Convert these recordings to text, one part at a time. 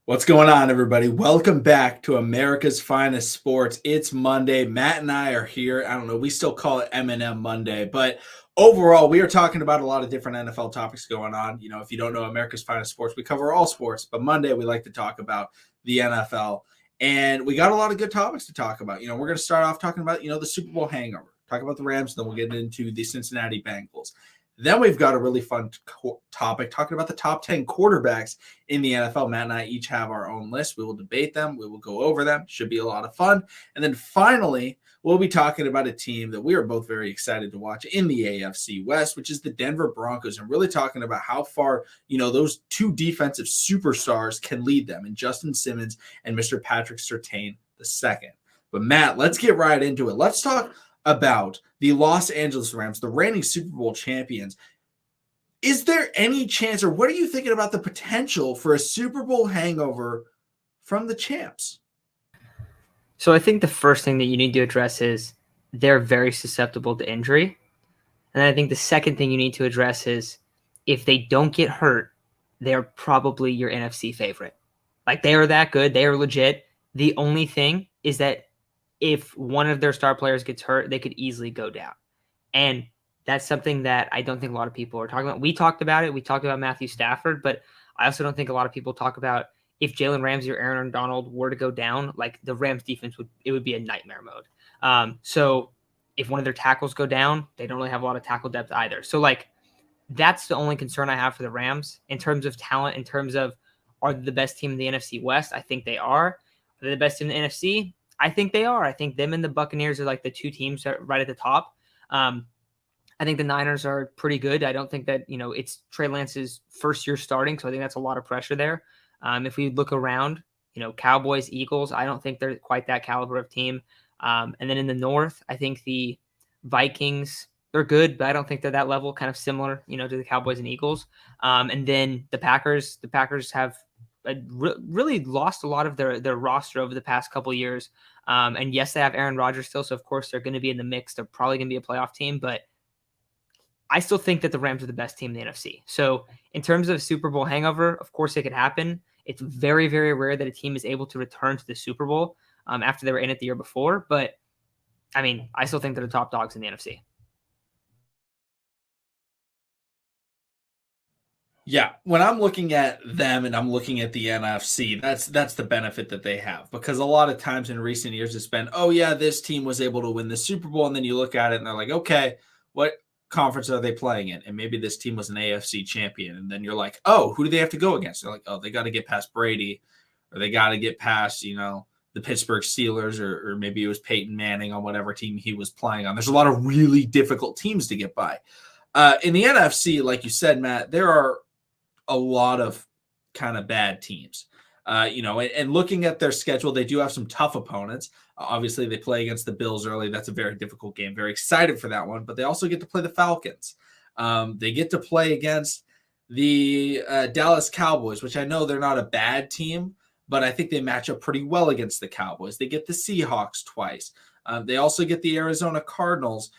What's going on, everybody? Welcome back to America's Finest Sports. It's Monday. Matt and I are here. I don't know. We still call it M&M Monday, but overall, we are talking about a lot of different NFL topics going on. You know, if you don't know America's Finest Sports, we cover all sports, but Monday we like to talk about the NFL. And we got a lot of good topics to talk about. You know, we're going to start off talking about, the Super Bowl hangover, talk about the Rams, and then we'll get into the Cincinnati Bengals. Then we've got a really fun topic talking about the top 10 quarterbacks in the NFL. Matt and I each have our own list. We will debate them. We will go over them. Should be a lot of fun. And then finally, we'll be talking about a team that we are both very excited to watch in the AFC West, which is the Denver Broncos, and really talking about how far, those two defensive superstars can lead them in Justin Simmons and Mr. Patrick Surtain II. But Matt, let's get right into it. Let's talk about the Los Angeles Rams, the reigning Super Bowl champions. Is there any chance, or what are you thinking about the potential for a Super Bowl hangover from the champs? So I think the first thing that you need to address is they're very susceptible to injury. And then I think the second thing you need to address is if they don't get hurt, they're probably your NFC favorite. Like, they are that good. They are legit. The only thing is that if one of their star players gets hurt, they could easily go down. And that's something that I don't think a lot of people are talking about. We talked about it. We talked about Matthew Stafford, but I also don't think a lot of people talk about if Jalen Ramsey or Aaron Donald were to go down, like, the Rams defense would be a nightmare mode. So if one of their tackles go down, they don't really have a lot of tackle depth either. So, like, that's the only concern I have for the Rams in terms of talent, in terms of, are they the best team in the NFC West? I think they are. Are they the best team in the NFC? I think they are. I think them and the Buccaneers are like the two teams that are right at the top. I think the Niners are pretty good. I don't think that, it's Trey Lance's first year starting, so I think that's a lot of pressure there. If we look around, Cowboys, Eagles, I don't think they're quite that caliber of team. And then in the North, I think the Vikings, they're good, but I don't think they're that level, kind of similar, to the Cowboys and Eagles. And then the Packers have really lost a lot of their roster over the past couple of years. And yes, they have Aaron Rodgers still, so of course they're going to be in the mix. They're probably going to be a playoff team, but I still think that the Rams are the best team in the NFC. So in terms of Super Bowl hangover, of course it could happen. It's very, very rare that a team is able to return to the Super Bowl after they were in it the year before. But, I mean, I still think they're the top dogs in the NFC. Yeah, when I'm looking at them and I'm looking at the NFC, that's the benefit that they have, because a lot of times in recent years it's been, oh yeah, this team was able to win the Super Bowl, and then you look at it and they're like, okay, what conference are they playing in? And maybe this team was an AFC champion, and then you're like, oh, who do they have to go against? They're like, oh, they got to get past Brady, or they got to get past, the Pittsburgh Steelers, or maybe it was Peyton Manning on whatever team he was playing on. There's a lot of really difficult teams to get by. In the NFC, like you said, Matt, there are a lot of kind of bad teams. And looking at their schedule, they do have some tough opponents. Obviously, they play against the Bills early. That's a very difficult game. Very excited for that one. But they also get to play the Falcons. They get to play against the Dallas Cowboys, which I know they're not a bad team, but I think they match up pretty well against the Cowboys. They get the Seahawks twice. They also get the Arizona Cardinals,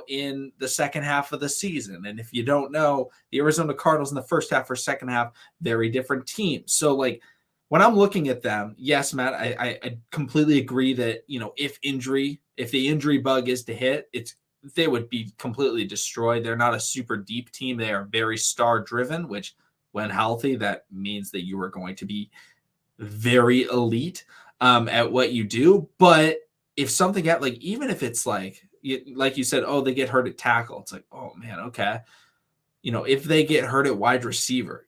in the second half of the season. And if you don't know, the Arizona Cardinals in the first half or second half, very different teams. So, like, when I'm looking at them, yes, Matt, I completely agree that, if the injury bug is to hit, they would be completely destroyed. They're not a super deep team. They are very star driven, which, when healthy, that means that you are going to be very elite at what you do. But if something even if it's like you said, oh, they get hurt at tackle, it's like, oh man, okay. If they get hurt at wide receiver,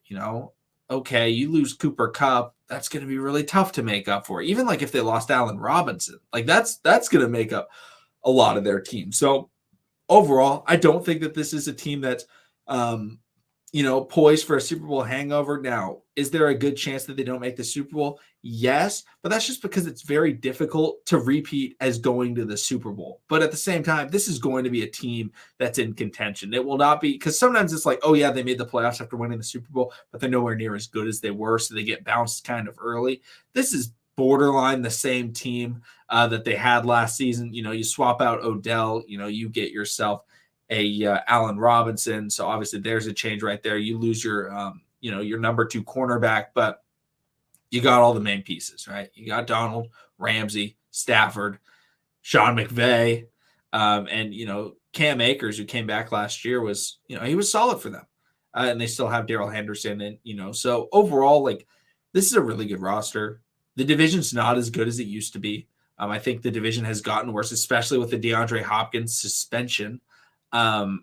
okay, you lose Cooper Kupp, that's going to be really tough to make up for. Even like if they lost Allen Robinson, like that's going to make up a lot of their team. So overall, I don't think that this is a team that's poised for a Super Bowl hangover. Now, is there a good chance that they don't make the Super Bowl? Yes, but that's just because it's very difficult to repeat as going to the Super Bowl. But at the same time, this is going to be a team that's in contention. It will not be, because sometimes it's like, oh yeah, they made the playoffs after winning the Super Bowl, but they're nowhere near as good as they were, so they get bounced kind of early. This is borderline the same team that they had last season. You swap out Odell, you get yourself Allen Robinson. So obviously there's a change right there. You lose your, your number 2 cornerback, but you got all the main pieces, right? You got Donald, Ramsey, Stafford, Sean McVay, and Cam Akers, who came back last year, was he was solid for them, and they still have Darrell Henderson, and so overall, like this is a really good roster. The division's not as good as it used to be. I think the division has gotten worse, especially with the DeAndre Hopkins suspension. So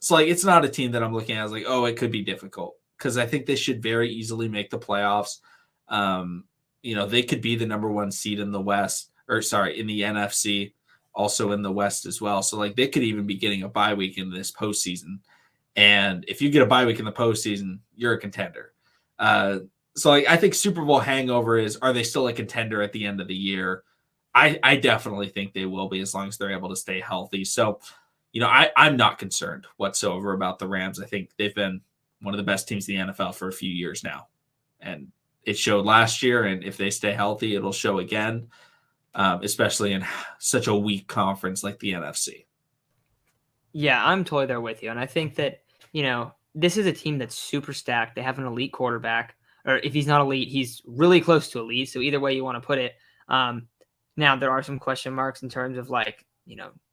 like it's not a team that I'm looking at as like, oh, it could be difficult, because I think they should very easily make the playoffs. They could be the number one seed in the West, or sorry, in the NFC, also in the West as well. So like they could even be getting a bye week in this postseason. And if you get a bye week in the postseason, you're a contender. So like I think Super Bowl hangover is, are they still a contender at the end of the year? I definitely think they will be, as long as they're able to stay healthy. So, I'm not concerned whatsoever about the Rams. I think they've been one of the best teams in the NFL for a few years now. And it showed last year, and if they stay healthy, it'll show again, especially in such a weak conference like the NFC. Yeah, I'm totally there with you. And I think that, this is a team that's super stacked. They have an elite quarterback, or if he's not elite, he's really close to elite. So either way you want to put it. Now, there are some question marks in terms of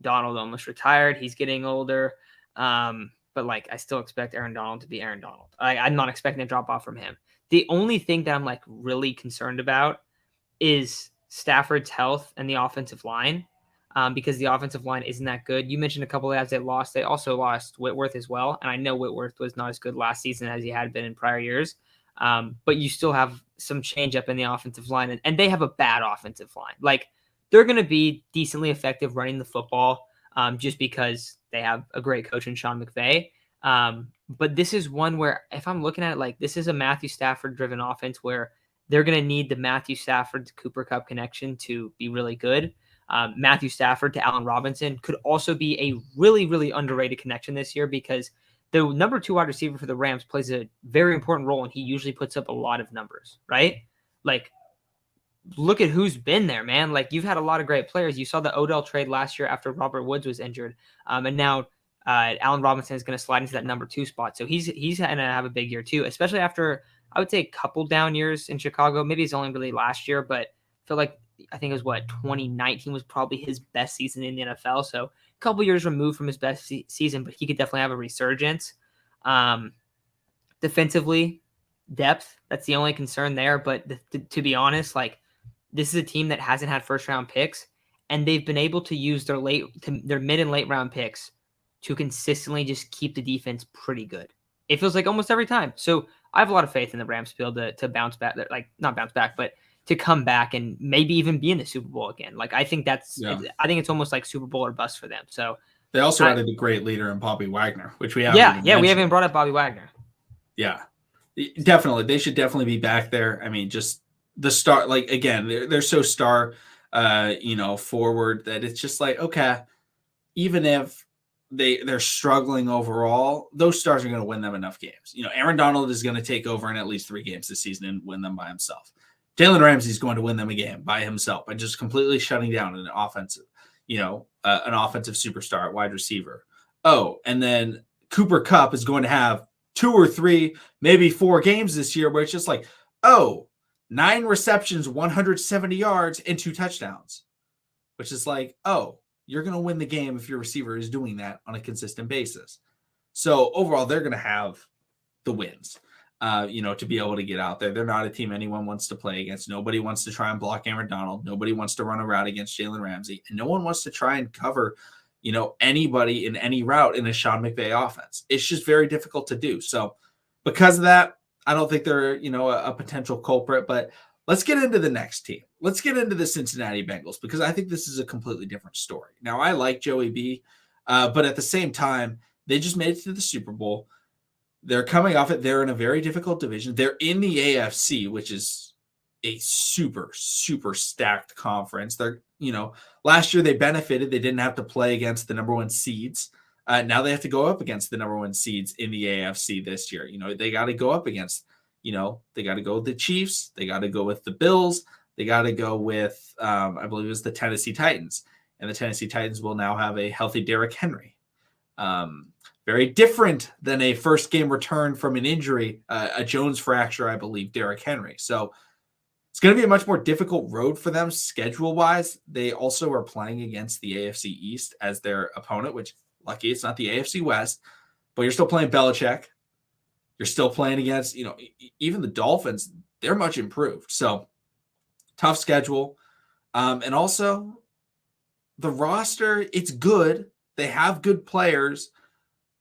Donald almost retired. He's getting older. But I still expect Aaron Donald to be Aaron Donald. I'm not expecting a drop off from him. The only thing that I'm really concerned about is Stafford's health and the offensive line, because the offensive line isn't that good. You mentioned a couple of guys they lost. They also lost Whitworth as well. And I know Whitworth was not as good last season as he had been in prior years. But you still have some change up in the offensive line, and they have a bad offensive line. They're going to be decently effective running the football, just because they have a great coach in Sean McVay. But this is one where, if I'm looking at it, this is a Matthew Stafford driven offense where they're going to need the Matthew Stafford to Cooper Kupp connection to be really good. Matthew Stafford to Allen Robinson could also be a really, really underrated connection this year, because the number 2 wide receiver for the Rams plays a very important role, and he usually puts up a lot of numbers, right? Look at who's been there, man. You've had a lot of great players. You saw the Odell trade last year after Robert Woods was injured. And now Allen Robinson is going to slide into that number 2 spot. So he's going to have a big year too, especially after, I would say, a couple down years in Chicago. Maybe it's only really last year, but I think it was 2019 was probably his best season in the NFL. So a couple years removed from his best season, but he could definitely have a resurgence. Defensively, depth, that's the only concern there. But to be honest, this is a team that hasn't had first round picks, and they've been able to use their mid and late round picks to consistently just keep the defense pretty good. It feels like almost every time. So I have a lot of faith in the Rams to be able to bounce back, not bounce back, but to come back and maybe even be in the Super Bowl again. I think I think it's almost like Super Bowl or bust for them. So they also added a great leader in Bobby Wagner, which we haven't. We haven't brought up Bobby Wagner. Yeah, definitely. They should definitely be back there. I mean, just the star, again, they're so star, forward, that it's just okay, even if they're struggling overall, those stars are going to win them enough games. Aaron Donald is going to take over in at least 3 games this season and win them by himself. Jalen Ramsey is going to win them a game by himself by just completely shutting down an offensive superstar at wide receiver. Oh, and then Cooper Kupp is going to have 2 or 3, maybe 4 games this year where it's just 9 receptions, 170 yards, and 2 touchdowns, which is you're going to win the game if your receiver is doing that on a consistent basis. So overall, they're going to have the wins, to be able to get out there. They're not a team anyone wants to play against. Nobody wants to try and block Aaron Donald. Nobody wants to run a route against Jalen Ramsey. And no one wants to try and cover, anybody in any route in a Sean McVay offense. It's just very difficult to do. So because of that, I don't think they're, a potential culprit. But let's get into the next team. Let's get into the Cincinnati Bengals, because I think this is a completely different story. Now, I like Joey B, but at the same time, they just made it to the Super Bowl. They're coming off it. They're in a very difficult division. They're in the AFC, which is a super, super stacked conference. They're, last year they benefited. They didn't have to play against the number 1 seeds. Now they have to go up against the number 1 seeds in the AFC this year. They got to go up against, they got to go with the Chiefs. They got to go with the Bills. They got to go with, I believe it was the Tennessee Titans. And the Tennessee Titans will now have a healthy Derrick Henry. Very different than a first game return from an injury, a Jones fracture, I believe, Derrick Henry. So It's going to be a much more difficult road for them schedule-wise. They also are playing against the AFC East as their opponent, which lucky it's not the AFC West, but you're still playing Belichick. You're still playing against, even the Dolphins. They're much improved. So tough schedule. And also the roster, it's good. They have good players,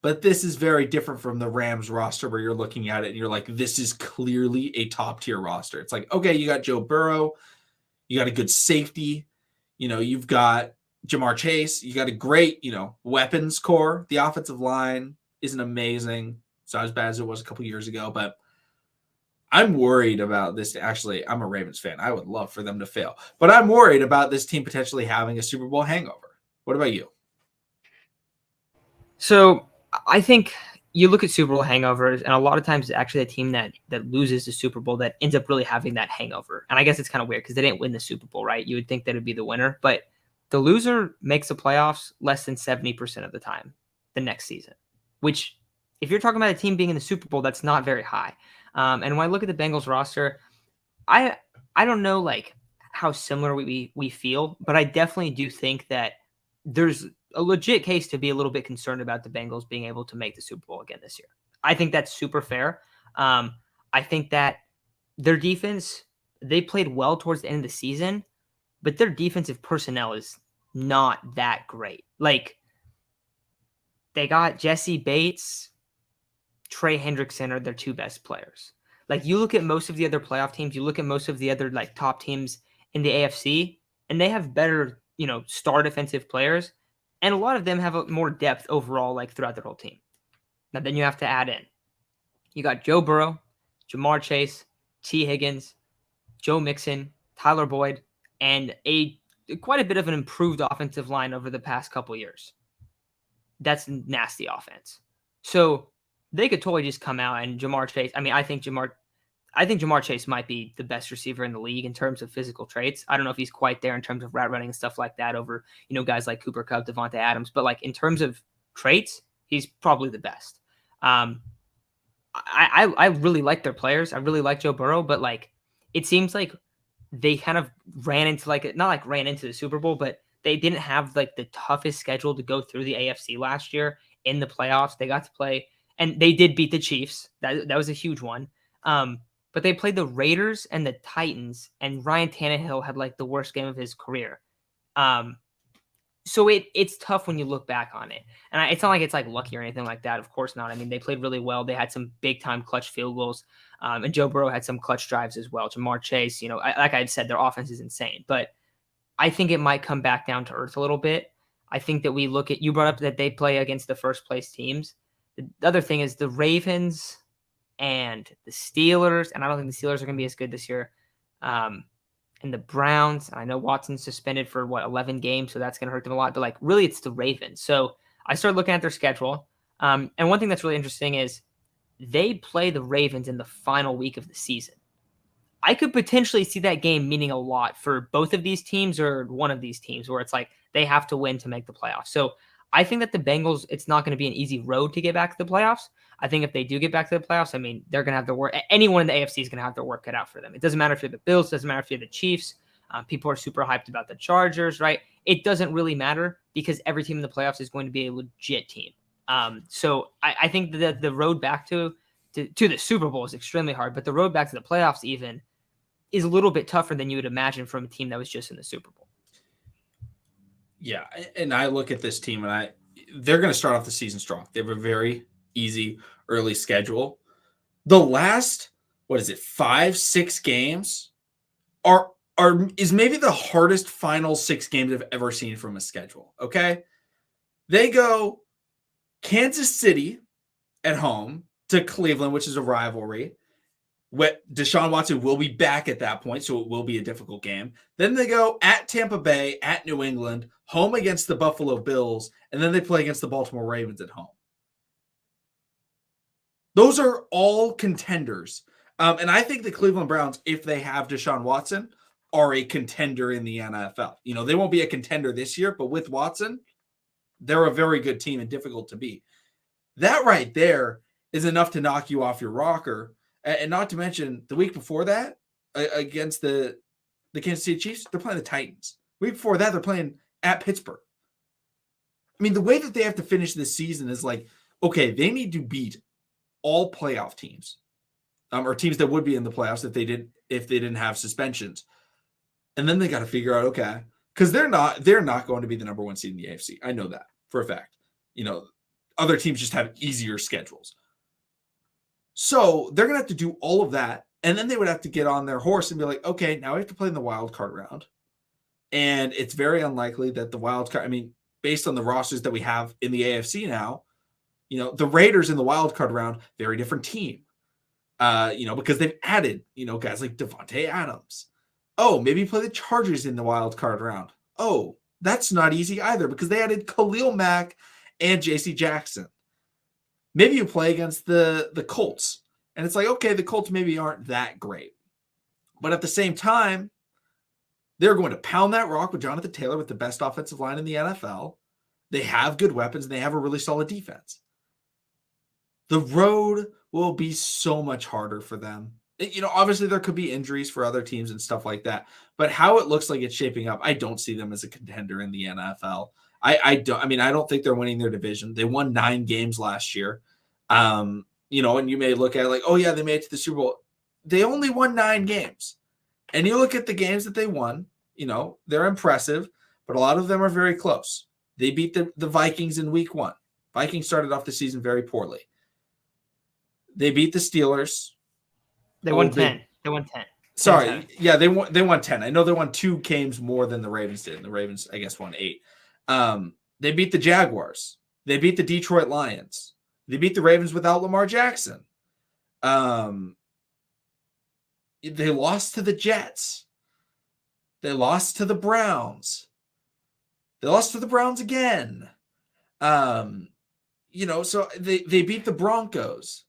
but this is very different from the Rams roster where you're looking at it and you're like, this is clearly a top tier roster. It's like, okay, you got Joe Burrow, you got a good safety, you've got Jamar Chase, you got a great, weapons core. The offensive line isn't amazing. It's not as bad as it was a couple years ago, but I'm worried about this. Actually, I'm a Ravens fan. I would love for them to fail, but I'm worried about this team potentially having a Super Bowl hangover. What about you? So I think you look at Super Bowl hangovers, and a lot of times it's actually a team that loses the Super Bowl that ends up really having that hangover. And I guess it's kind of weird because they didn't win the Super Bowl, right? You would think that it'd be the winner, but the loser makes the playoffs less than 70% of the time the next season, which if you're talking about a team being in the Super Bowl, that's not very high. And when I look at the Bengals roster, I don't know like how similar we feel, but I definitely do think that there's a legit case to be a little bit concerned about the Bengals being able to make the Super Bowl again this year. I think that's super fair. I think that their defense, they played well towards the end of the season, but their defensive personnel is not that great. Like, they got Jesse Bates, Trey Hendrickson are their two best players. Like, you look at most of the other playoff teams, you look at most of the other like top teams in the AFC, and they have better, star defensive players, and a lot of them have a more depth overall, like throughout their whole team. Now, then you have to add in, you got Joe Burrow, Jamar Chase, T. Higgins, Joe Mixon, Tyler Boyd, and quite a bit of an improved offensive line over the past couple years. That's nasty offense. So they could totally just come out and Jamar Chase. I mean, I think Jamar Chase might be the best receiver in the league in terms of physical traits. I don't know if he's quite there in terms of route running and stuff like that over, guys like Cooper Kupp, Devontae Adams, but like in terms of traits, he's probably the best. I really like their players. I really like Joe Burrow, but like, it seems like they kind of ran into ran into the Super Bowl, but they didn't have like the toughest schedule to go through the AFC last year in the playoffs. They got to play, and they did beat the Chiefs. That was a huge one. But they played the Raiders and the Titans, and Ryan Tannehill had like the worst game of his career. So it's tough when you look back on it. And it's not like it's like lucky or anything like that. Of course not. I mean, they played really well. They had some big time clutch field goals. And Joe Burrow had some clutch drives as well. Jamar Chase, like I said, their offense is insane. But I think it might come back down to earth a little bit. I think that you brought up that they play against the first place teams. The other thing is the Ravens and the Steelers, and I don't think the Steelers are going to be as good this year. And the Browns, I know Watson's suspended for 11 games, so that's going to hurt them a lot. But like, really, it's the Ravens. So I started looking at their schedule, and one thing that's really interesting is they play the Ravens in the final week of the season. I could potentially see that game meaning a lot for both of these teams or one of these teams, where it's like they have to win to make the playoffs. So I think that the Bengals, it's not going to be an easy road to get back to the playoffs. I think if they do get back to the playoffs, I mean, they're going to have their work. Anyone in the AFC is going to have their work cut out for them. It doesn't matter if you're the Bills. It doesn't matter if you're the Chiefs. People are super hyped about the Chargers, right? It doesn't really matter because every team in the playoffs is going to be a legit team. So I think that the road back to the Super Bowl is extremely hard, but the road back to the playoffs even is a little bit tougher than you would imagine from a team that was just in the Super Bowl. Yeah, and I look at this team and they're going to start off the season strong. They have a very easy early schedule. The last, 5-6 games is maybe the hardest final 6 games I've ever seen from a schedule. Okay. They go Kansas City at home to Cleveland, which is a rivalry. Deshaun Watson will be back at that point, so it will be a difficult game. Then they go at Tampa Bay, at New England, home against the Buffalo Bills, and then they play against the Baltimore Ravens at home. Those are all contenders. And I think the Cleveland Browns, if they have Deshaun Watson, are a contender in the NFL. They won't be a contender this year, but with Watson, they're a very good team and difficult to beat. That right there is enough to knock you off your rocker. And not to mention, the week before that, against the Kansas City Chiefs, they're playing the Titans. Week before that, they're playing at Pittsburgh. I mean, the way that they have to finish this season is like, okay, they need to beat all playoff teams, or teams that would be in the playoffs if they didn't have suspensions. And then they got to figure out, okay, because they're not going to be the number one seed in the AFC. I know that for a fact. Other teams just have easier schedules. So they're going to have to do all of that. And then they would have to get on their horse and be like, okay, now we have to play in the wild card round. And it's very unlikely that the wild card, based on the rosters that we have in the AFC now, the Raiders in the wild card round, very different team. Because they've added, guys like Devontae Adams. Oh, maybe play the Chargers in the wild card round. Oh, that's not easy either because they added Khalil Mack and JC Jackson. Maybe you play against the Colts. And it's like, okay, the Colts maybe aren't that great. But at the same time, they're going to pound that rock with Jonathan Taylor with the best offensive line in the NFL. They have good weapons, and they have a really solid defense. The road will be so much harder for them. Obviously there could be injuries for other teams and stuff like that. But how it looks like it's shaping up, I don't see them as a contender in the NFL. I don't think they're winning their division. They won 9 games last year. And you may look at it like, oh yeah, they made it to the Super Bowl. They only won 9 games. And you look at the games that they won, they're impressive, but a lot of them are very close. They beat the Vikings in week 1. Vikings started off the season very poorly. They beat the Steelers. They won 10. They won 10. Sorry. Yeah, they won 10. I know they won 2 games more than the Ravens did. And the Ravens, I guess, won 8. They beat the Jaguars. They beat the Detroit Lions. They beat the Ravens without Lamar Jackson. They lost to the Jets. They lost to the Browns. They lost to the Browns again. So they beat the Broncos.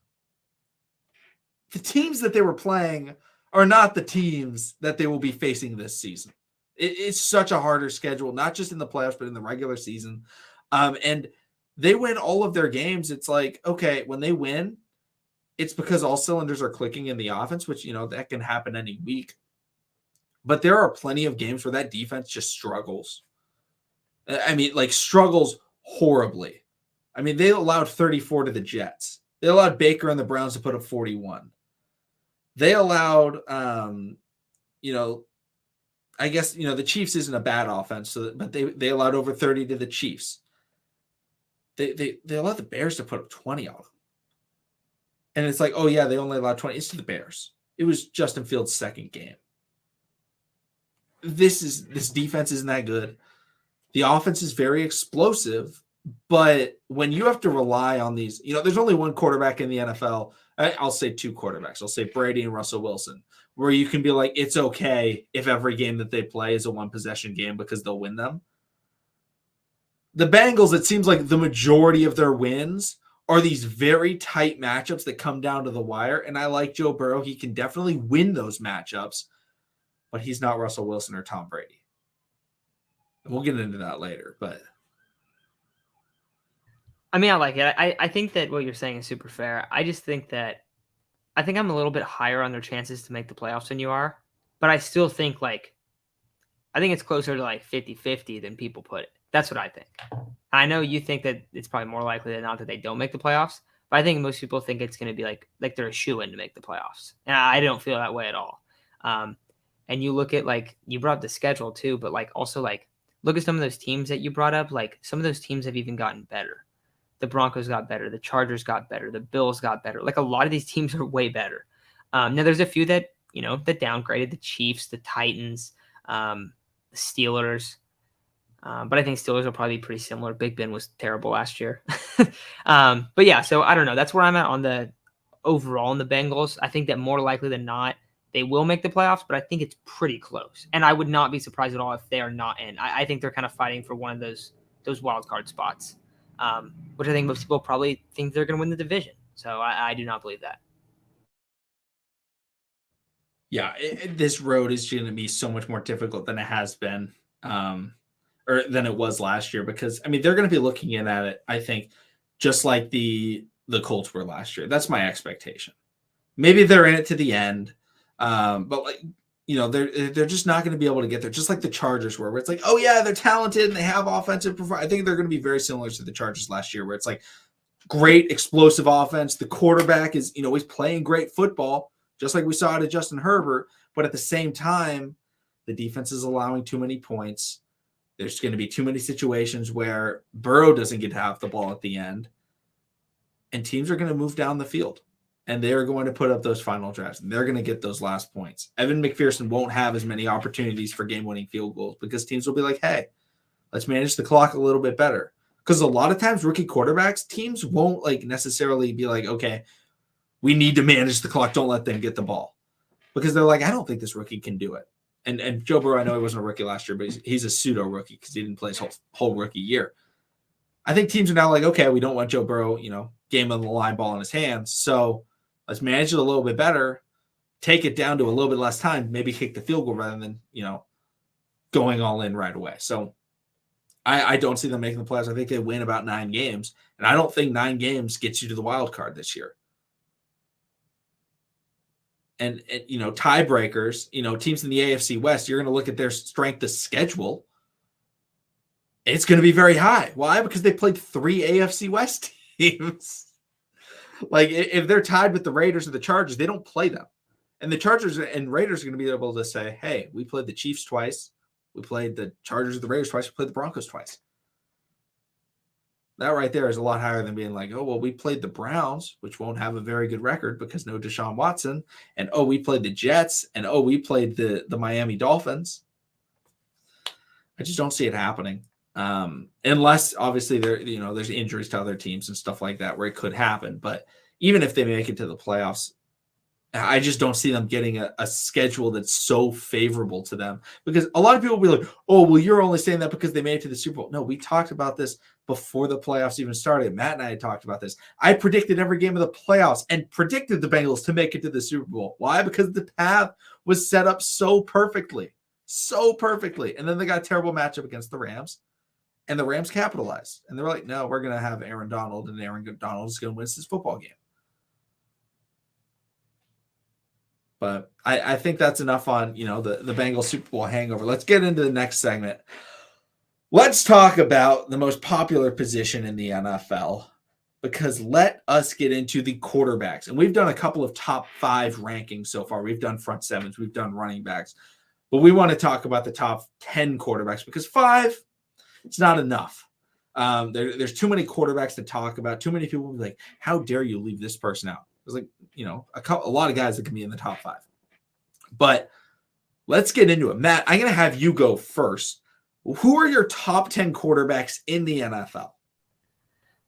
The teams that they were playing are not the teams that they will be facing this season. It's such a harder schedule, not just in the playoffs, but in the regular season. And they win all of their games. It's like, okay, when they win, it's because all cylinders are clicking in the offense, which, that can happen any week. But there are plenty of games where that defense just struggles. Struggles horribly. They allowed 34 to the Jets. They allowed Baker and the Browns to put up 41. They allowed, I guess, the Chiefs isn't a bad offense, but they allowed over 30 to the Chiefs. They allowed the Bears to put up 20 on them. And it's like, oh, yeah, they only allowed 20. It's to the Bears. It was Justin Fields' second game. This defense isn't that good. The offense is very explosive, but when you have to rely on these, there's only one quarterback in the NFL. I'll say 2 quarterbacks. I'll say Brady and Russell Wilson, where you can be like, it's okay if every game that they play is a 1-possession game because they'll win them. The Bengals, it seems like the majority of their wins are these very tight matchups that come down to the wire. And I like Joe Burrow. He can definitely win those matchups, but he's not Russell Wilson or Tom Brady. And we'll get into that later, but I like it. I think that what you're saying is super fair. I just think that I'm a little bit higher on their chances to make the playoffs than you are, but I still think I think it's closer to 50-50 than people put it. That's what I think. I know you think that it's probably more likely than not that they don't make the playoffs, but I think most people think it's going to be like they're a shoo-in to make the playoffs. And I don't feel that way at all. And you look at you brought up the schedule too, but also look at some of those teams that you brought up. Some of those teams have even gotten better. The Broncos got better. The Chargers got better. The Bills got better. A lot of these teams are way better. Now there's a few that, that downgraded: the Chiefs, the Titans, the Steelers. But I think Steelers will probably be pretty similar. Big Ben was terrible last year. But yeah, so I don't know. That's where I'm at on the overall in the Bengals. I think that more likely than not, they will make the playoffs, but I think it's pretty close. And I would not be surprised at all if they are not in. I think they're kind of fighting for one of those wild card spots, which I think most people probably think they're going to win the division. So I do not believe that. Yeah, this road is going to be so much more difficult than it has been. Or than it was last year, because they're going to be looking in at it, I think, just like the Colts were last year. That's my expectation. Maybe they're in it to the end. But like, they're just not going to be able to get there, just like the Chargers were, where it's like, oh yeah, they're talented and they have offensive performance. I think they're going to be very similar to the Chargers last year, where it's like great explosive offense. The quarterback is, he's playing great football, just like we saw it at Justin Herbert. But at the same time, the defense is allowing too many points. There's going to be too many situations where Burrow doesn't get half the ball at the end, and teams are going to move down the field. And they're going to put up those final drives. And they're going to get those last points. Evan McPherson won't have as many opportunities for game-winning field goals because teams will be like, hey, let's manage the clock a little bit better. Because a lot of times rookie quarterbacks, teams won't like necessarily be like, okay, we need to manage the clock. Don't let them get the ball. Because they're like, I don't think this rookie can do it. And Joe Burrow, I know he wasn't a rookie last year, but he's a pseudo-rookie because he didn't play his whole rookie year. I think teams are now like, okay, we don't want Joe Burrow, game on the line, ball in his hands. So let's manage it a little bit better, take it down to a little bit less time, maybe kick the field goal rather than, going all in right away. So I don't see them making the playoffs. I think they win about 9 games. And I don't think 9 games gets you to the wild card this year. And tiebreakers, teams in the AFC West, you're going to look at their strength of schedule. It's going to be very high. Why? Because they played 3 AFC West teams. Like, if they're tied with the Raiders or the Chargers, they don't play them. And the Chargers and Raiders are going to be able to say, hey, we played the Chiefs twice. We played the Chargers or the Raiders twice. We played the Broncos twice. That right there is a lot higher than being like, oh, well, we played the Browns, which won't have a very good record because no Deshaun Watson. And, oh, we played the Jets. And, oh, we played the Miami Dolphins. I just don't see it happening. Unless obviously there's injuries to other teams and stuff like that where it could happen. But even if they make it to the playoffs, I just don't see them getting a schedule that's so favorable to them, because a lot of people will be like, oh, well, you're only saying that because they made it to the Super Bowl. No, we talked about this before the playoffs even started. Matt and I had talked about this. I predicted every game of the playoffs and predicted the Bengals to make it to the Super Bowl. Why? Because the path was set up so perfectly. And then they got a terrible matchup against the Rams. And the Rams capitalized. And they're like, no, we're going to have Aaron Donald, and Aaron Donald is going to win this football game. But I think that's enough on, the Bengals Super Bowl hangover. Let's get into the next segment. Let's talk about the most popular position in the NFL, because let us get into the quarterbacks. And we've done a couple of top 5 rankings so far. We've done front sevens. We've done running backs. But we want to talk about the top 10 quarterbacks, because 5, it's not enough. There's too many quarterbacks to talk about. Too many people will be like, how dare you leave this person out? There's like, a lot of guys that can be in the top 5. But let's get into it. Matt, I'm going to have you go first. Who are your top 10 quarterbacks in the NFL?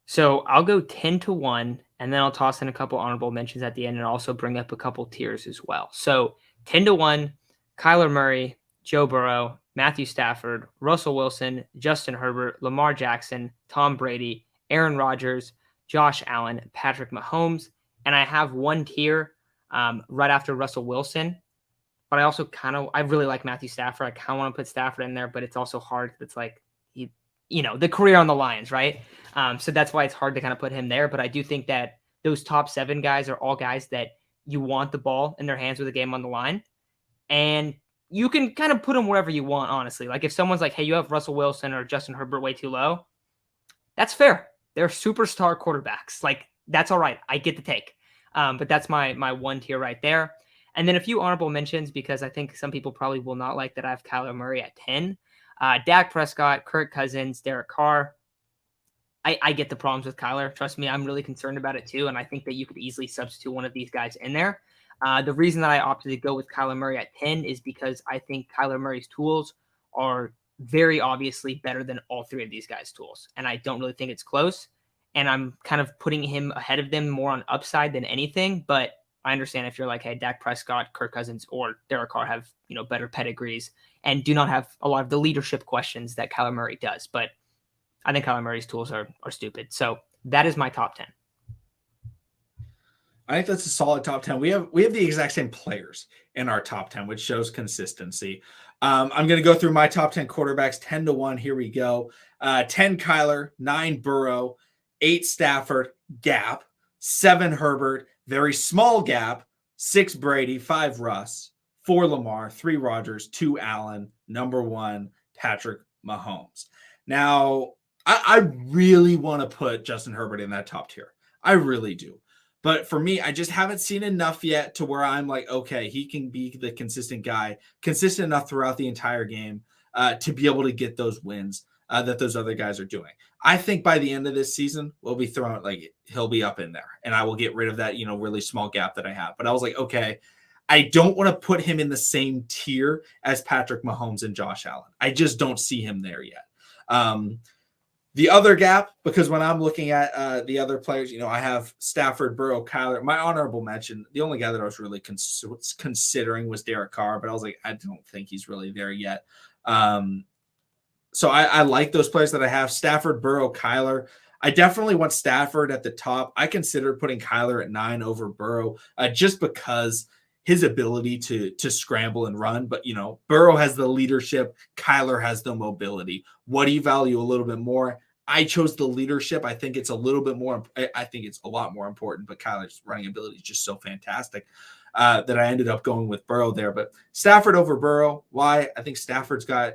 So I'll go 10-1, and then I'll toss in a couple honorable mentions at the end and also bring up a couple tiers as well. So 10-1, Kyler Murray, Joe Burrow, Matthew Stafford, Russell Wilson, Justin Herbert, Lamar Jackson, Tom Brady, Aaron Rodgers, Josh Allen, Patrick Mahomes. And I have one tier right after Russell Wilson. But I also I really like Matthew Stafford. I kind of want to put Stafford in there, but it's also hard. It's like, the career on the Lions, right? So that's why it's hard to kind of put him there. But I do think that those top 7 guys are all guys that you want the ball in their hands with a game on the line. And you can kind of put them wherever you want, honestly. Like if someone's like, hey, you have Russell Wilson or Justin Herbert way too low, that's fair. They're superstar quarterbacks. Like, that's all right. I get the take. But that's my one tier right there. And then a few honorable mentions, because I think some people probably will not like that I have Kyler Murray at 10. Dak Prescott, Kirk Cousins, Derek Carr. I get the problems with Kyler. Trust me, I'm really concerned about it too. And I think that you could easily substitute one of these guys in there. The reason that I opted to go with Kyler Murray at 10 is because I think Kyler Murray's tools are very obviously better than all 3 of these guys' tools. And I don't really think it's close. And I'm kind of putting him ahead of them more on upside than anything. But I understand if you're like, hey, Dak Prescott, Kirk Cousins, or Derek Carr have, better pedigrees and do not have a lot of the leadership questions that Kyler Murray does. But I think Kyler Murray's tools are stupid. So that is my top 10. I think that's a solid top 10. We have the exact same players in our top 10, which shows consistency. I'm going to go through my top 10 quarterbacks, 10-1. Here we go. 10 Kyler, 9 Burrow, 8 Stafford, gap, 7 Herbert, very small gap, 6 Brady, 5 Russ, 4 Lamar, 3 Rodgers, 2 Allen, number 1 Patrick Mahomes. Now, I really want to put Justin Herbert in that top tier. I really do. But for me, I just haven't seen enough yet to where I'm like, okay, he can be the consistent guy, consistent enough throughout the entire game to be able to get those wins that those other guys are doing. I think by the end of this season, we'll be throwing like he'll be up in there, and I will get rid of that really small gap that I have. But I was like, okay, I don't want to put him in the same tier as Patrick Mahomes and Josh Allen. I just don't see him there yet. The other gap, because when I'm looking at the other players, I have Stafford, Burrow, Kyler. My honorable mention, the only guy that I was really considering was Derek Carr, but I was like, I don't think he's really there yet. So I like those players that I have. Stafford, Burrow, Kyler. I definitely want Stafford at the top. I consider putting Kyler at 9 over Burrow just because his ability to scramble and run. But, Burrow has the leadership. Kyler has the mobility. What do you value a little bit more? I chose the leadership. I think it's a little bit more. I think it's a lot more important, but Kyler's running ability is just so fantastic that I ended up going with Burrow there. But Stafford over Burrow. Why? I think Stafford's got,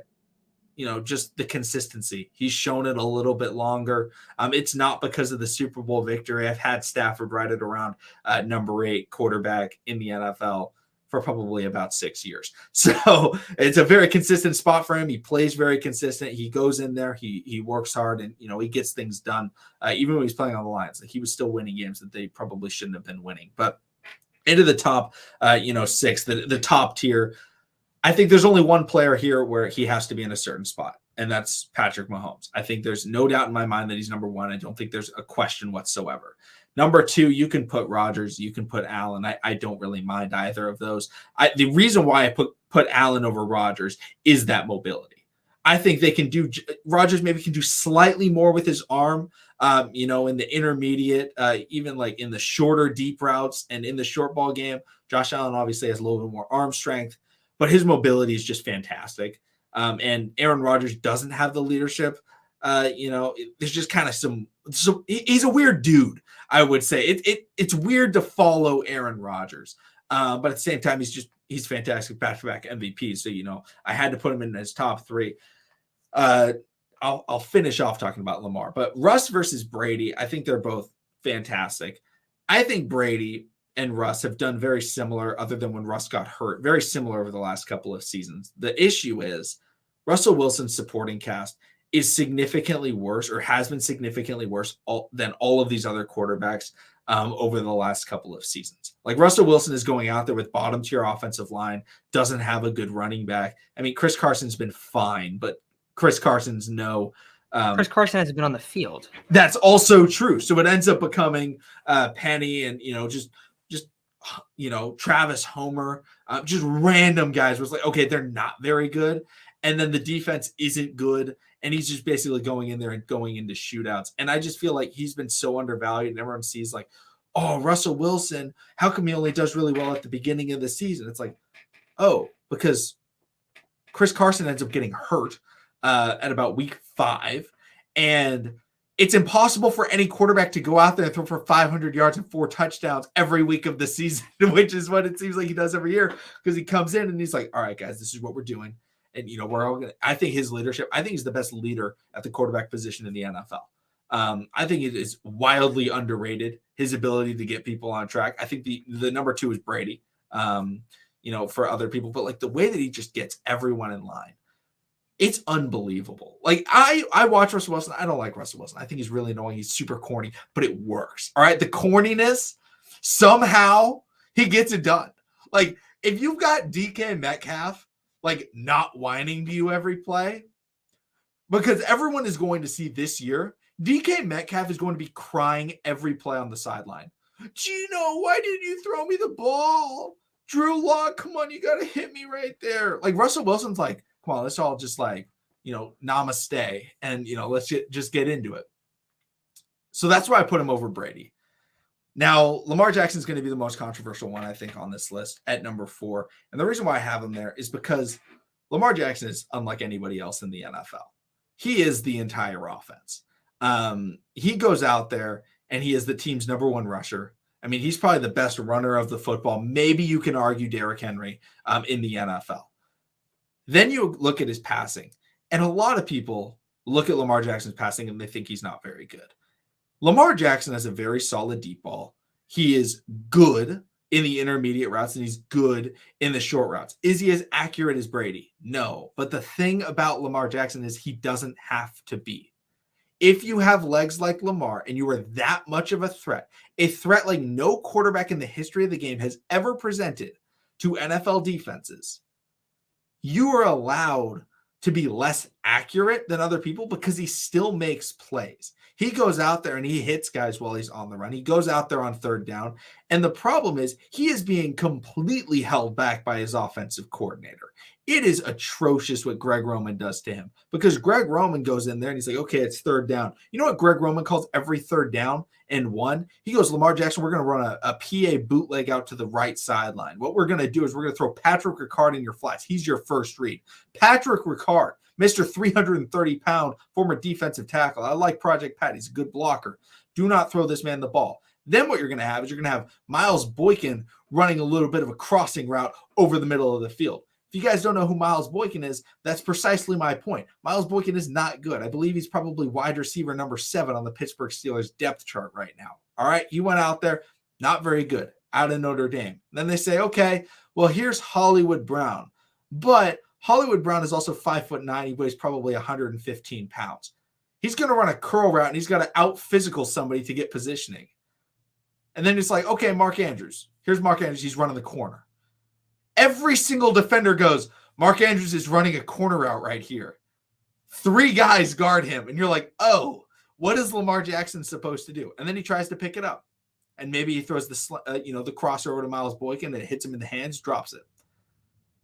just the consistency. He's shown it a little bit longer. It's not because of the Super Bowl victory. I've had Stafford right at around number 8 quarterback in the NFL for probably about 6 years. So it's a very consistent spot for him. He plays very consistent. He goes in there. He works hard, and he gets things done. Even when he's playing on the Lions, he was still winning games that they probably shouldn't have been winning. But into the top, 6, the top tier. I think there's only one player here where he has to be in a certain spot, and that's Patrick Mahomes. I think there's no doubt in my mind that he's number 1. I don't think there's a question whatsoever. Number 2, you can put Rodgers, you can put Allen. I don't really mind either of those. The reason why I put Allen over Rodgers is that mobility. I think they can do Rodgers maybe can do slightly more with his arm, in the intermediate, even like in the shorter deep routes and in the short ball game. Josh Allen obviously has a little bit more arm strength, but his mobility is just fantastic. And Aaron Rodgers doesn't have the leadership. There's just kind of so he's a weird dude, I would say. It's weird to follow Aaron Rodgers. But at the same time, he's fantastic back-to-back MVP. So, I had to put him in his top 3. I'll finish off talking about Lamar. But Russ versus Brady, I think they're both fantastic. I think Brady and Russ have done very similar, other than when Russ got hurt, very similar over the last couple of seasons. The issue is Russell Wilson's supporting cast is significantly worse, or has been significantly worse than all of these other quarterbacks over the last couple of seasons. Like Russell Wilson is going out there with bottom tier offensive line, doesn't have a good running back. I mean, Chris Carson's been fine, but Chris Carson's Chris Carson hasn't been on the field. That's also true. So it ends up becoming Penny and, just Travis Homer, just random guys where it's like, okay, they're not very good. And then the defense isn't good. And he's just basically going in there and going into shootouts. And I just feel like he's been so undervalued. And everyone sees like, oh, Russell Wilson, how come he only does really well at the beginning of the season? It's like, oh, because Chris Carson ends up getting hurt at about week 5. And it's impossible for any quarterback to go out there and throw for 500 yards and 4 touchdowns every week of the season, which is what it seems like he does every year, because he comes in and he's like, all right, guys, this is what we're doing. And, we're all going to, I think his leadership, I think he's the best leader at the quarterback position in the NFL. I think it is wildly underrated, his ability to get people on track. I think the number 2 is Brady, for other people, but like the way that he just gets everyone in line, it's unbelievable. Like I watch Russell Wilson. I don't like Russell Wilson. I think he's really annoying. He's super corny, but it works. All right. The corniness, somehow he gets it done. Like if you've got DK Metcalf, like not whining to you every play, because everyone is going to see this year, DK Metcalf is going to be crying every play on the sideline. Gino, why didn't you throw me the ball? Drew Lock, come on, you got to hit me right there. Like Russell Wilson's like, come on, let's all just like, namaste. And, let's just get into it. So that's why I put him over Brady. Now, Lamar Jackson is going to be the most controversial one, I think, on this list at number 4. And the reason why I have him there is because Lamar Jackson is unlike anybody else in the NFL. He is the entire offense. He goes out there and he is the team's number 1 rusher, I mean, he's probably the best runner of the football. Maybe you can argue Derrick Henry in the NFL. Then you look at his passing, and a lot of people look at Lamar Jackson's passing and they think he's not very good. Lamar Jackson has a very solid deep ball. He is good in the intermediate routes, and he's good in the short routes. Is he as accurate as Brady? No. But the thing about Lamar Jackson is he doesn't have to be. If you have legs like Lamar and you are that much of a threat like no quarterback in the history of the game has ever presented to NFL defenses, you are allowed to be less accurate than other people because he still makes plays. He goes out there and he hits guys while he's on the run. He goes out there on third down. And the problem is he is being completely held back by his offensive coordinator. It is atrocious what Greg Roman does to him because Greg Roman goes in there and he's like, okay, it's third down. You know what Greg Roman calls every third down and one? He goes, Lamar Jackson, we're going to run a PA bootleg out to the right sideline. What we're going to do is we're going to throw Patrick Ricard in your flats. He's your first read. Patrick Ricard, Mr. 330-pound former defensive tackle. I like Project Pat. He's a good blocker. Do not throw this man the ball. Then what you're going to have is you're going to have Miles Boykin running a little bit of a crossing route over the middle of the field. If you guys don't know who Miles Boykin is, that's precisely my point. Miles Boykin is not good. I believe he's probably wide receiver number 7 on the Pittsburgh Steelers depth chart right now. All right, he went out there, not very good, out of Notre Dame. Then they say, okay, well, here's Hollywood Brown. But Hollywood Brown is also 5'9". He weighs probably 115 pounds. He's going to run a curl route, and he's got to out-physical somebody to get positioning. And then it's like, okay, Mark Andrews. Here's Mark Andrews. He's running the corner. Every single defender goes, Mark Andrews is running a corner route right here. 3 guys guard him. And you're like, oh, what is Lamar Jackson supposed to do? And then he tries to pick it up. And maybe he throws the crossover to Miles Boykin and it hits him in the hands, drops it.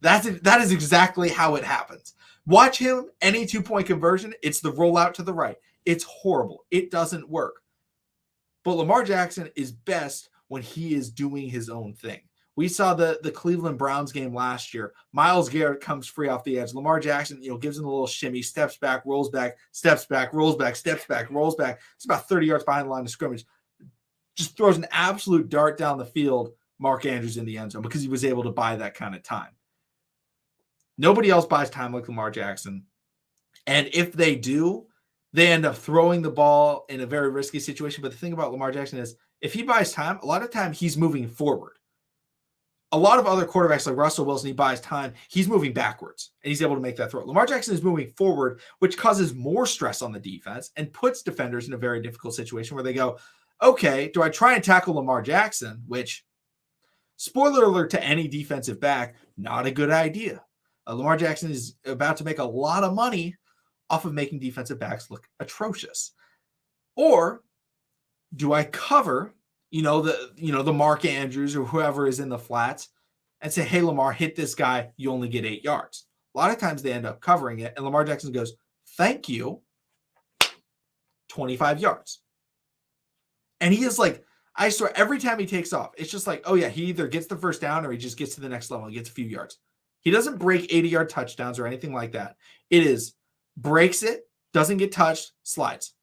That is exactly how it happens. Watch him, any 2-point conversion, it's the rollout to the right. It's horrible. It doesn't work. But Lamar Jackson is best when he is doing his own thing. We saw the Cleveland Browns game last year. Myles Garrett comes free off the edge. Lamar Jackson, gives him a little shimmy, steps back, rolls back, steps back, rolls back, steps back, rolls back. It's about 30 yards behind the line of scrimmage. Just throws an absolute dart down the field. Mark Andrews in the end zone because he was able to buy that kind of time. Nobody else buys time like Lamar Jackson. And if they do, they end up throwing the ball in a very risky situation. But the thing about Lamar Jackson is if he buys time, a lot of time he's moving forward. A lot of other quarterbacks like Russell Wilson, he buys time, he's moving backwards, and he's able to make that throw. Lamar Jackson is moving forward, which causes more stress on the defense and puts defenders in a very difficult situation where they go, okay, do I try and tackle Lamar Jackson? Which, spoiler alert to any defensive back, not a good idea. Lamar Jackson is about to make a lot of money off of making defensive backs look atrocious. Or do I cover the Mark Andrews or whoever is in the flats and say, hey, Lamar, hit this guy. You only get 8 yards. A lot of times they end up covering it. And Lamar Jackson goes, thank you. 25 yards. And he is like, I swear, every time he takes off, it's just like, oh yeah, he either gets the first down or he just gets to the next level and gets a few yards. He doesn't break 80-yard touchdowns or anything like that. It is breaks it, doesn't get touched, slides,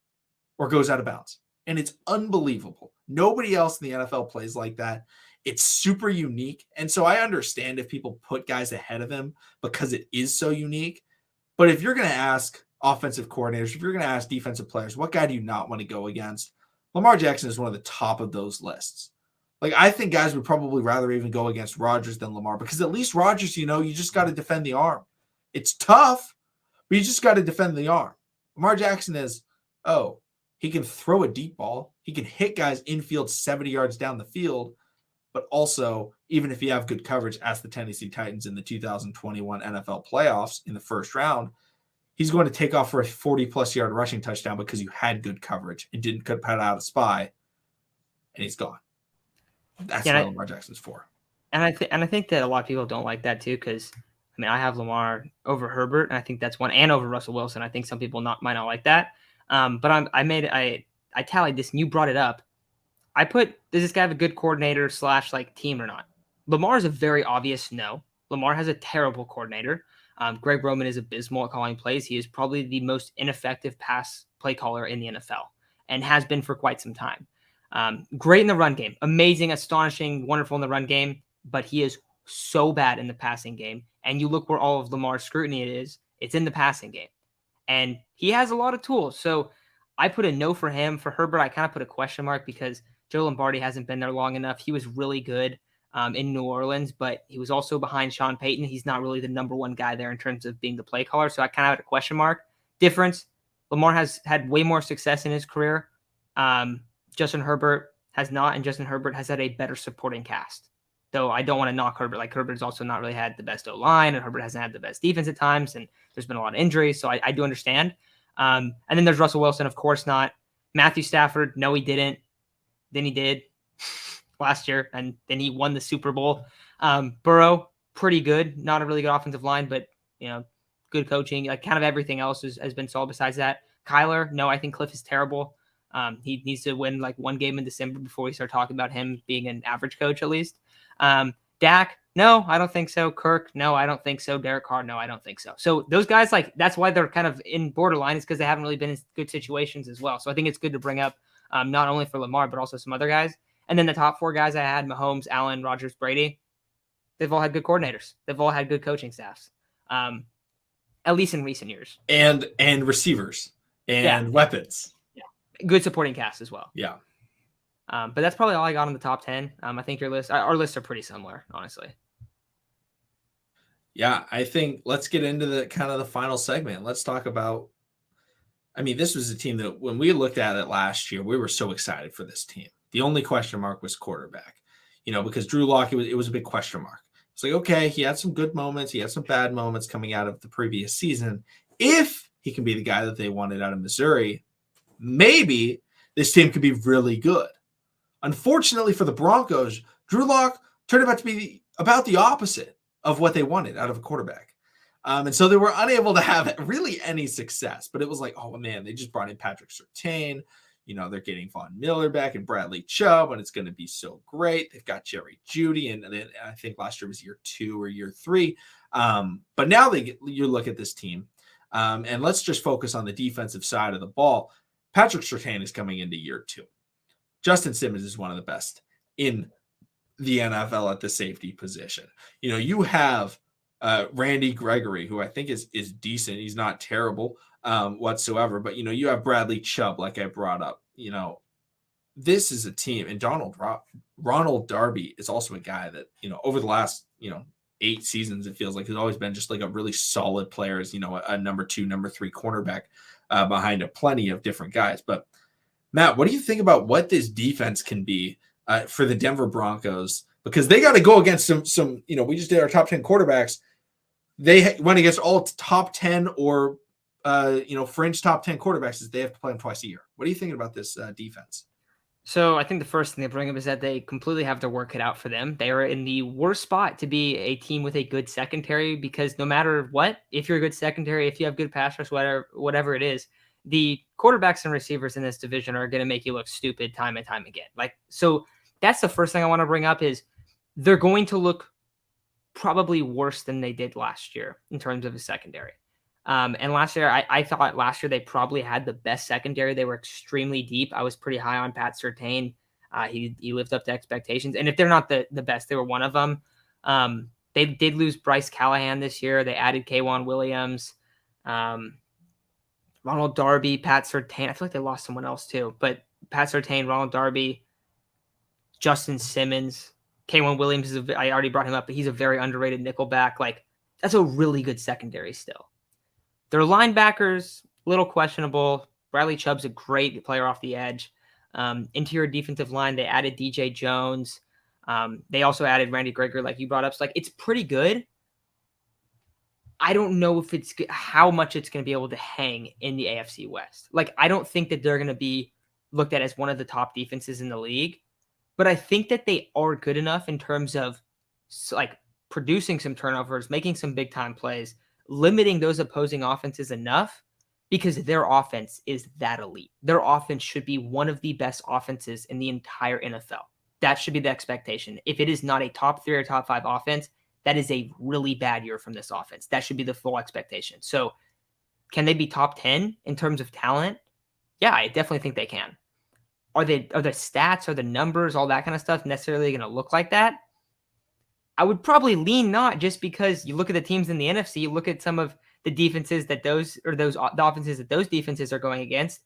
or goes out of bounds. And it's unbelievable. Nobody else in the NFL plays like that. It's super unique. And so I understand if people put guys ahead of him because it is so unique. But if you're going to ask offensive coordinators, if you're going to ask defensive players, what guy do you not want to go against? Lamar Jackson is one of the top of those lists. Like, I think guys would probably rather even go against Rodgers than Lamar because at least Rodgers, you just got to defend the arm. It's tough, but you just got to defend the arm. Lamar Jackson is, he can throw a deep ball. He can hit guys infield 70 yards down the field. But also, even if you have good coverage, as the Tennessee Titans in the 2021 NFL playoffs in the first round, he's going to take off for a 40-plus yard rushing touchdown because you had good coverage and didn't cut out a spy, and he's gone. That's what Lamar Jackson's for. And I think that a lot of people don't like that too because, I have Lamar over Herbert, and I think that's one, and over Russell Wilson. I think some people might not like that. But I tallied this, and you brought it up. I put, does this guy have a good coordinator / team or not? Lamar is a very obvious no. Lamar has a terrible coordinator. Greg Roman is abysmal at calling plays. He is probably the most ineffective pass play caller in the NFL and has been for quite some time. Great in the run game. Amazing, astonishing, wonderful in the run game. But he is so bad in the passing game. And you look where all of Lamar's scrutiny is. It's in the passing game. And he has a lot of tools. So I put a no for him. For Herbert, I kind of put a question mark because Joe Lombardi hasn't been there long enough. He was really good in New Orleans, but he was also behind Sean Payton. He's not really the number one guy there in terms of being the play caller. So I kind of had a question mark. Difference, Lamar has had way more success in his career. Justin Herbert has not, and Justin Herbert has had a better supporting cast. Though I don't want to knock Herbert. Like, Herbert's also not really had the best O-line, and Herbert hasn't had the best defense at times, and there's been a lot of injuries, so I do understand. And then there's Russell Wilson, of course not. Matthew Stafford, no, he didn't. Then he did last year, and then he won the Super Bowl. Burrow, pretty good. Not a really good offensive line, but, good coaching. Like, kind of everything else has been solid besides that. Kyler, no, I think Cliff is terrible. He needs to win like one game in December before we start talking about him being an average coach at least. Dak, no, I don't think so. Kirk, no, I don't think so. Derek Carr, no, I don't think so. So those guys, like, that's why they're kind of in borderline, is because they haven't really been in good situations as well. So I think it's good to bring up not only for Lamar, but also some other guys. And then the top four guys I had, Mahomes, Allen, Rodgers, Brady, they've all had good coordinators. They've all had good coaching staffs, at least in recent years. And receivers and weapons. Yeah. Good supporting cast as well. Yeah. But that's probably all I got on the top 10. I think our lists are pretty similar, honestly. Yeah, I think let's get into the kind of the final segment. Let's talk about, this was a team that when we looked at it last year, we were so excited for this team. The only question mark was quarterback, because Drew Lock, it was a big question mark. It's like, okay, he had some good moments. He had some bad moments coming out of the previous season. If he can be the guy that they wanted out of Missouri, maybe this team could be really good. Unfortunately for the Broncos, Drew Lock turned out to be about the opposite of what they wanted out of a quarterback. And so they were unable to have really any success. But it was like, oh, man, they just brought in Patrick Surtain. They're getting Von Miller back and Bradley Chubb, and it's going to be so great. They've got Jerry Jeudy, and then I think last year was year 2 or year 3. But now you look at this team, and let's just focus on the defensive side of the ball. Patrick Surtain is coming into year 2. Justin Simmons is one of the best in the NFL at the safety position. You have Randy Gregory, who I think is decent. He's not terrible whatsoever. But, you have Bradley Chubb, like I brought up. This is a team. And Ronald Darby is also a guy that, over the last, 8 seasons, it feels like he's always been just like a really solid player as, a number 2, number 3 cornerback behind plenty of different guys. But Matt, what do you think about what this defense can be for the Denver Broncos? Because they got to go against some, we just did our top 10 quarterbacks. They went against all top 10 or, fringe top 10 quarterbacks as they have to play them twice a year. What are you thinking about this defense? So I think the first thing they bring up is that they completely have to work it out for them. They are in the worst spot to be a team with a good secondary, because no matter what, if you're a good secondary, if you have good pass rush, whatever it is, the quarterbacks and receivers in this division are going to make you look stupid time and time again. So that's the first thing I want to bring up is they're going to look probably worse than they did last year in terms of a secondary. And last year, I thought last year they probably had the best secondary. They were extremely deep. I was pretty high on Pat Surtain. He lived up to expectations. And if they're not the best, they were one of them. They did lose Bryce Callahan this year. They added K'Wan Williams. Ronald Darby, Pat Surtain. I feel like they lost someone else too. But Pat Surtain, Ronald Darby, Justin Simmons, K'Wan Williams, I already brought him up, but he's a very underrated nickelback. That's a really good secondary still. Their linebackers, little questionable. Bradley Chubb's a great player off the edge. Interior defensive line, they added DJ Jones. They also added Randy Gregory, like you brought up. So, it's pretty good. I don't know if how much it's going to be able to hang in the AFC West. I don't think that they're going to be looked at as one of the top defenses in the league, but I think that they are good enough in terms of producing some turnovers, making some big time plays, limiting those opposing offenses enough because their offense is that elite. Their offense should be one of the best offenses in the entire NFL. That should be the expectation. If it is not a top 3 or top 5 offense, that is a really bad year from this offense. That should be the full expectation. So can they be top 10 in terms of talent? Yeah, I definitely think they can. are the stats, are the numbers, all that kind of stuff necessarily going to look like that? I would probably lean not, just because you look at the teams in the NFC, you look at some of the defenses that the offenses that those defenses are going against,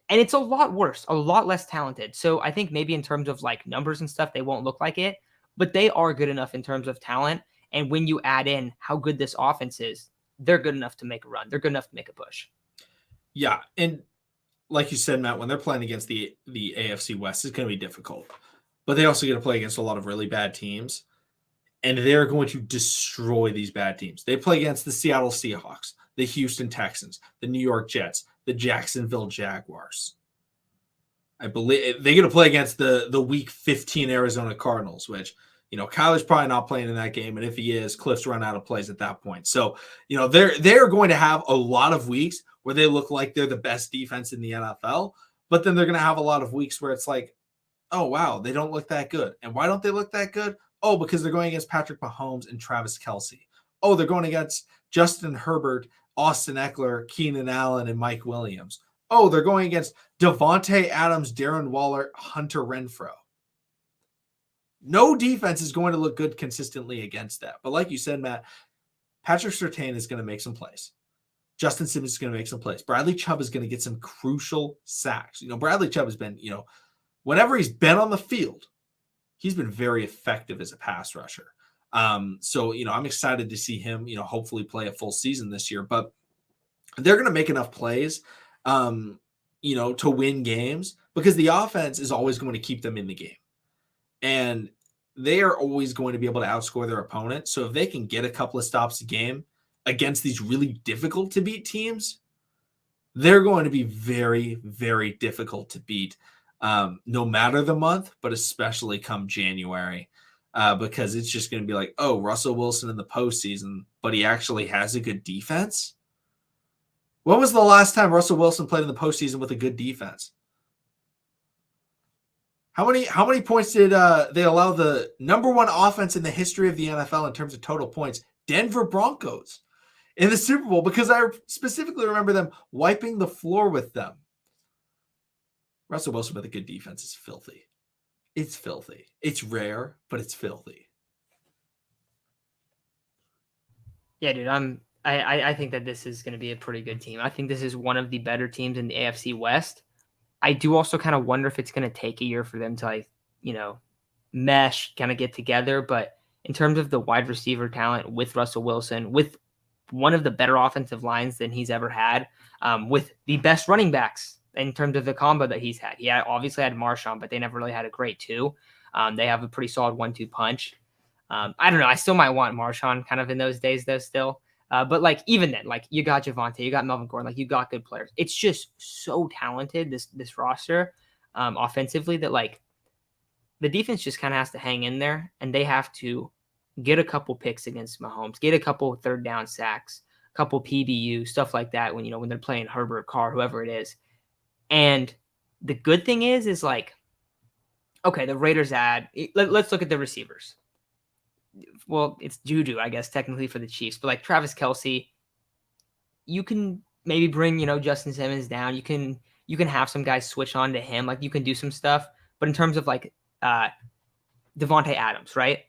and it's a lot worse, a lot less talented. So I think maybe in terms of like numbers and stuff, they won't look like it, but they are good enough in terms of talent. And when you add in how good this offense is, they're good enough to make a run. They're good enough to make a push. Yeah, and like you said, Matt, when they're playing against the AFC West, it's going to be difficult. But they also get to play against a lot of really bad teams, and they're going to destroy these bad teams. They play against the Seattle Seahawks, the Houston Texans, the New York Jets, the Jacksonville Jaguars. I believe they get to play against the Week 15 Arizona Cardinals, which, Kyler's probably not playing in that game, and if he is, Cliff's run out of plays at that point. So, they're going to have a lot of weeks where they look like they're the best defense in the NFL, but then they're going to have a lot of weeks where it's like, oh, wow, they don't look that good. And why don't they look that good? Oh, because they're going against Patrick Mahomes and Travis Kelce. Oh, they're going against Justin Herbert, Austin Eckler, Keenan Allen, and Mike Williams. Oh, they're going against Devontae Adams, Darren Waller, Hunter Renfrow. No defense is going to look good consistently against that. But like you said, Matt, Patrick Surtain is going to make some plays. Justin Simmons is going to make some plays. Bradley Chubb is going to get some crucial sacks. Bradley Chubb has been, whenever he's been on the field, he's been very effective as a pass rusher. So, I'm excited to see him, hopefully play a full season this year. But they're going to make enough plays, to win games, because the offense is always going to keep them in the game. And they are always going to be able to outscore their opponent. So if they can get a couple of stops a game against these really difficult to beat teams, they're going to be very, very difficult to beat, no matter the month, but especially come January, because it's just going to be like, oh, Russell Wilson in the postseason, but he actually has a good defense. When was the last time Russell Wilson played in the postseason with a good defense? How many points did they allow the number one offense in the history of the NFL in terms of total points? Denver Broncos in the Super Bowl, because I specifically remember them wiping the floor with them. Russell Wilson with a good defense is filthy. It's filthy. It's rare, but it's filthy. Yeah, dude, I think that this is going to be a pretty good team. I think this is one of the better teams in the AFC West. I do also kind of wonder if it's going to take a year for them to, mesh, kind of get together. But in terms of the wide receiver talent with Russell Wilson, with one of the better offensive lines than he's ever had, with the best running backs in terms of the combo that he's had. He obviously had Marshawn, but they never really had a great two. They have a pretty solid 1-2 punch. I don't know. I still might want Marshawn kind of in those days, though, still. But even then, you got Javonte, you got Melvin Gordon, you got good players. It's just so talented, this roster, offensively, that the defense just kind of has to hang in there, and they have to get a couple picks against Mahomes, get a couple third down sacks, a couple PBU, stuff like that when they're playing Herbert, Carr, whoever it is. And the good thing is okay, the Raiders let's look at the receivers. Well, it's Juju, I guess, technically for the Chiefs, but Travis Kelce, you can maybe bring, Justin Simmons down. You can have some guys switch on to him. You can do some stuff. But in terms of Devontae Adams, right?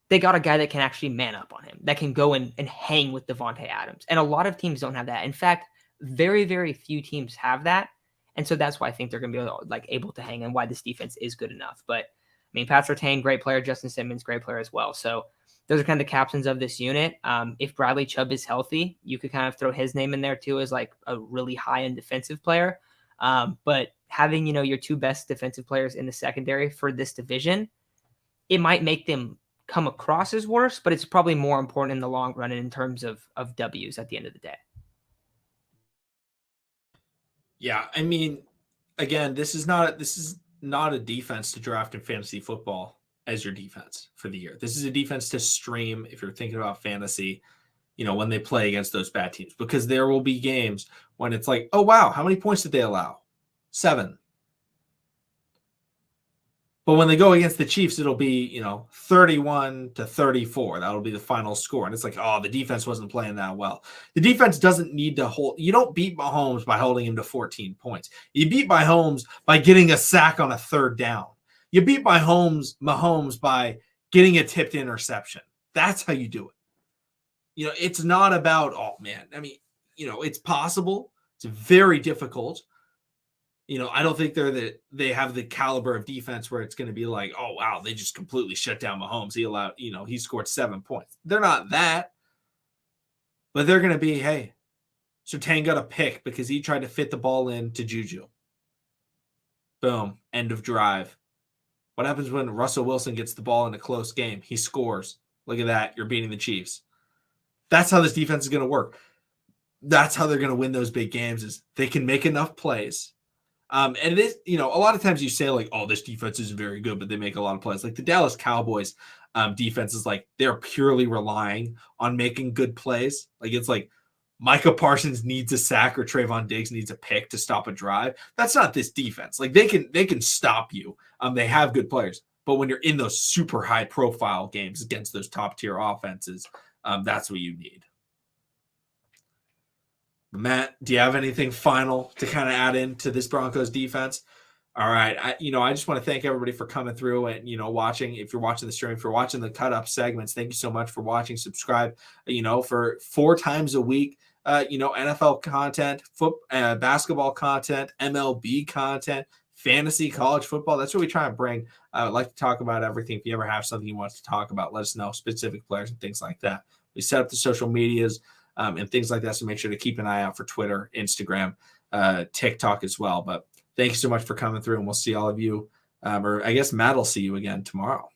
They got a guy that can actually man up on him, that can go and hang with Devontae Adams. And a lot of teams don't have that. In fact, very, very few teams have that. And so that's why I think they're going to be able to hang, and why this defense is good enough. But Pat Surtain, great player. Justin Simmons, great player as well. So those are kind of the captains of this unit. If Bradley Chubb is healthy, you could kind of throw his name in there too as a really high-end defensive player. But having, your two best defensive players in the secondary for this division, it might make them come across as worse, but it's probably more important in the long run and in terms of W's at the end of the day. Yeah, again, this is not a defense to draft in fantasy football as your defense for the year. This is a defense to stream if you're thinking about fantasy, when they play against those bad teams, because there will be games when it's oh, wow, how many points did they allow? 7. But when they go against the Chiefs, it'll be, 31-34. That'll be the final score. And it's like, oh, the defense wasn't playing that well. The defense doesn't need to hold. You don't beat Mahomes by holding him to 14 points. You beat Mahomes by getting a sack on a third down. You beat Mahomes by getting a tipped interception. That's how you do it. It's not about, oh, man. I mean, it's possible. It's very difficult. I don't think they have the caliber of defense where it's going to be like, oh, wow, they just completely shut down Mahomes. He scored 7 points. They're not that. But they're going to be, hey, Surtain got a pick because he tried to fit the ball in to Juju. Boom. End of drive. What happens when Russell Wilson gets the ball in a close game? He scores. Look at that. You're beating the Chiefs. That's how this defense is going to work. That's how they're going to win those big games is they can make enough plays. And it is, a lot of times you say like, oh, this defense isn't very good, but they make a lot of plays. Like the Dallas Cowboys defense is like, they're purely relying on making good plays. Like it's like Micah Parsons needs a sack or Trayvon Diggs needs a pick to stop a drive. That's not this defense. Like they can stop you. They have good players, but when you're in those super high profile games against those top tier offenses, that's what you need. Matt, do you have anything final to kind of add into this Broncos defense? All right. I just want to thank everybody for coming through and, watching. If you're watching the stream, if you're watching the cut up segments, thank you so much for watching. Subscribe, for 4 times a week, NFL content, basketball content, MLB content, fantasy, college football. That's what we try and bring. I would like to talk about everything. If you ever have something you want to talk about, let us know, specific players and things like that. We set up the social medias and things like that. So make sure to keep an eye out for Twitter, Instagram, TikTok as well. But thank you so much for coming through, and we'll see all of you, or I guess Matt will see you again tomorrow.